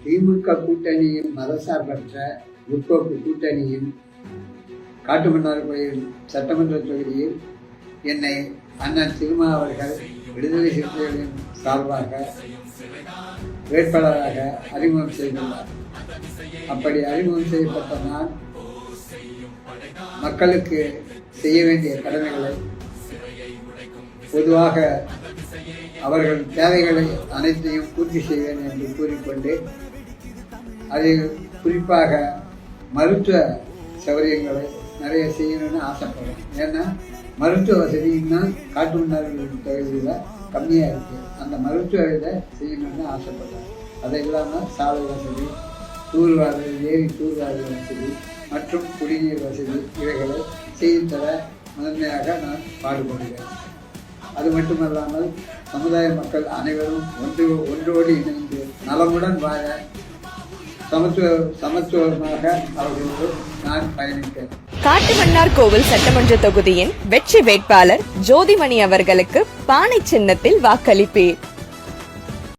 திமுக கூட்டணியும் மதசார்பற்ற முற்போக்கு கூட்டணியும் காட்டுமன்னார்கோயில் சட்டமன்ற தொகுதியில் என்னை அண்ணன் திருமா அவர்கள் விடுதலை சிறுத்தைகளின் சார்பாக வேட்பாளராக அறிமுகம் செய்துள்ளார். அப்படி அறிமுகம் செய்யப்பட்ட நான் மக்களுக்கு செய்ய வேண்டிய கடமைகளை, பொதுவாக அவர்கள் தேவைகளை அனைத்தையும் பூர்த்தி செய்வேன் என்று கூறிக்கொண்டு, அதில் குறிப்பாக மருத்துவ சௌகரியங்களை நிறைய செய்யணும்னு ஆசைப்படுறேன். ஏன்னா மருத்துவ வசதின்னா காட்டுமன்னார்கோயில் தொகுதியில் கம்மியாக இருக்குது. அந்த மருத்துவ இதை செய்யணும்னு ஆசைப்படுறேன். அது இல்லாமல் சாலை வசதி, தூர்வாரல், ஏரி தூர்வாரல் வசதி மற்றும் குடிநீர் வசதி இவைகளை செய்துதர முதன்மையாக நான் பாடுபடுகிறேன். அது மட்டுமல்லாமல் சமுதாய மக்கள் அனைவரும் ஒன்றோடு இணைந்து நலமுடன் வாழ சமத்துவமாக அவர்களோடு நான் பயணித்தேன். காட்டுமன்னார்கோவில் சட்டமன்ற தொகுதியின் வெற்றி வேட்பாளர் ஜோதிமணி அவர்களுக்கு பானை சின்னத்தில் வாக்களிப்பேன்.